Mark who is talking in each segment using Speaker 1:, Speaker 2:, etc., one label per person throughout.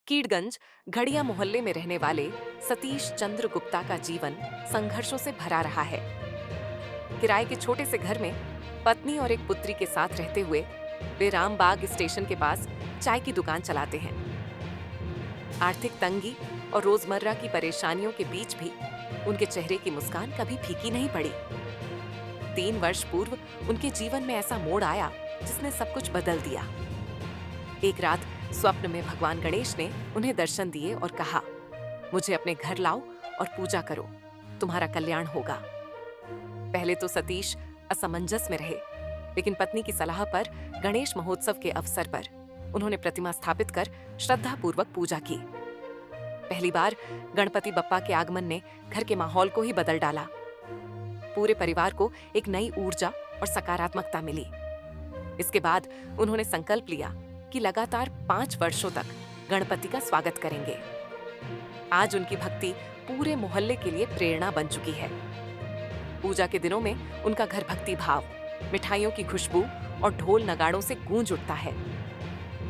Speaker 1: कीड़गंज घड़िया मोहल्ले में रहने वाले सतीश चंद्र गुप्ता का जीवन संघर्षों से भरा रहा है। किराए के छोटे से घर में पत्नी और एक पुत्री के साथ रहते हुए वे रामबाग स्टेशन के पास चाय की दुकान चलाते हैं। आर्थिक तंगी और रोजमर्रा की परेशानियों के बीच भी उनके चेहरे की मुस्कान कभी फीकी नहीं पड़ी। 3 वर्ष पूर्व उनके जीवन में ऐसा मोड़ आया जिसने सब कुछ बदल दिया। एक रात स्वप्न में भगवान गणेश ने उन्हें दर्शन दिए और कहा, मुझे अपने घर लाओ और पूजा करो, तुम्हारा कल्याण होगा। पहले तो सतीश असमंजस में रहे, लेकिन पत्नी की सलाह पर गणेश महोत्सव के अवसर पर उन्होंने प्रतिमा स्थापित कर श्रद्धापूर्वक पूजा की। पहली बार गणपति बप्पा के आगमन ने घर के माहौल को ही बदल डाला। पूरे परिवार को एक नई ऊर्जा और सकारात्मकता मिली। इसके बाद उन्होंने संकल्प लिया कि लगातार 5 वर्षों तक गणपति का स्वागत करेंगे। आज उनकी भक्ति पूरे मोहल्ले के लिए प्रेरणा बन चुकी है। पूजा के दिनों में उनका घर भक्ति भाव, मिठाइयों की खुशबू और ढोल नगाड़ों से गूंज उठता है।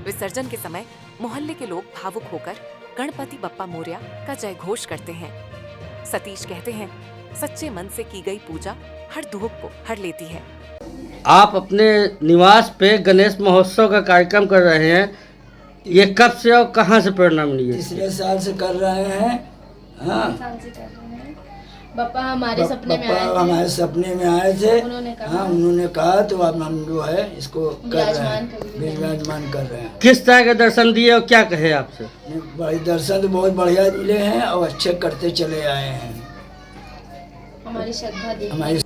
Speaker 1: विसर्जन के समय मोहल्ले के लोग भावुक होकर गणपति बप्पा मोरया का जय घोष करते हैं। सतीश कहते हैं, सच्चे मन से की गई पूजा हर दुख को हर लेती है।
Speaker 2: आप अपने निवास पे गणेश महोत्सव का कार्यक्रम कर रहे हैं, ये कब से और कहाँ से प्रेरणा मिली है?
Speaker 3: तीसरे साल से कर रहे हैं। हाँ,
Speaker 4: बप्पा हमारे सपने में आए थे।
Speaker 3: हमारे सपने में आए थे। उन्होंने कहा तो अब हम जो है इसको कर रहे हैं, विराजमान कर रहे हैं।
Speaker 2: किस तरह के दर्शन दिए और क्या कहे आपसे?
Speaker 3: बड़े दर्शन तो बहुत बढ़िया मिले हैं और अच्छे करते चले आए हैं।
Speaker 4: हमारी श्रद्धा देखिए।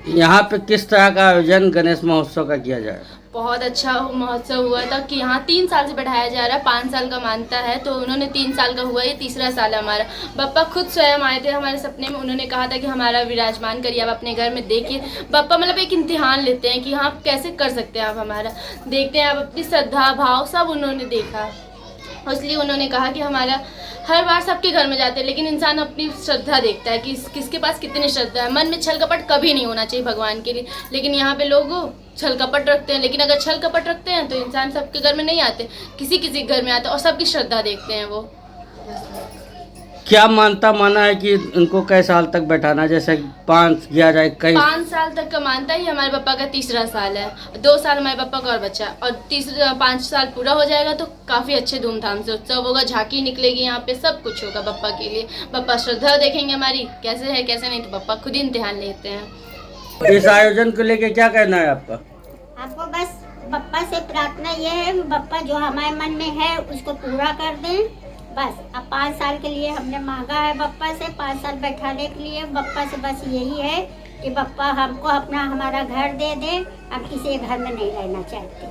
Speaker 2: यहाँ पे किस तरह का आयोजन गणेश महोत्सव का किया जाए?
Speaker 4: बहुत अच्छा महोत्सव हुआ था कि यहाँ 3 साल से बढ़ाया जा रहा है। 5 साल का मानता है तो उन्होंने 3 साल का हुआ, ये तीसरा साल है हमारा। बप्पा खुद स्वयं आए थे हमारे सपने में। उन्होंने कहा था कि हमारा विराजमान करिए, आप अपने घर में देखिए। बप्पा मतलब एक इम्तिहान लेते हैं कि हाँ कैसे कर सकते हैं आप हमारा, देखते हैं आप अपनी श्रद्धा भाव सब उन्होंने देखा। इसलिए उन्होंने कहा कि हमारा हर बार सबके घर में जाते हैं, लेकिन इंसान अपनी श्रद्धा देखता है कि किसके पास कितनी श्रद्धा है। मन में छल कपट कभी नहीं होना चाहिए भगवान के लिए, लेकिन यहाँ पे लोग छल कपट रखते हैं। लेकिन अगर छल कपट रखते हैं तो इंसान सबके घर में नहीं आते, किसी किसी घर में आते और सबकी श्रद्धा देखते हैं वो।
Speaker 2: क्या माना है कि उनको कई साल तक बैठाना, जैसे 5 किया जाए कई
Speaker 4: 5 साल तक का मानता ही हमारे पापा का तीसरा साल है। 2 साल हमारे पापा का और बच्चा, और 5 साल पूरा हो जाएगा तो काफ़ी अच्छे धूमधाम से उत्सव होगा। झांकी निकलेगी यहाँ पे, सब कुछ होगा बप्पा के लिए। बप्पा श्रद्धा देखेंगे हमारी कैसे है कैसे नहीं, तो बप्पा खुद ही इम्तिहान लेते हैं।
Speaker 2: इस आयोजन को लेके क्या कहना है आपका?
Speaker 5: आपको बस बप्पा से प्रार्थना ये है, बप्पा जो हमारे मन में है उसको पूरा कर दें। बस अब 5 साल के लिए हमने मांगा है बप्पा से, 5 साल बैठाने के लिए। बप्पा से बस यही है कि बप्पा हमको अपना हमारा घर दे दे। हम किसी घर में नहीं रहना चाहते।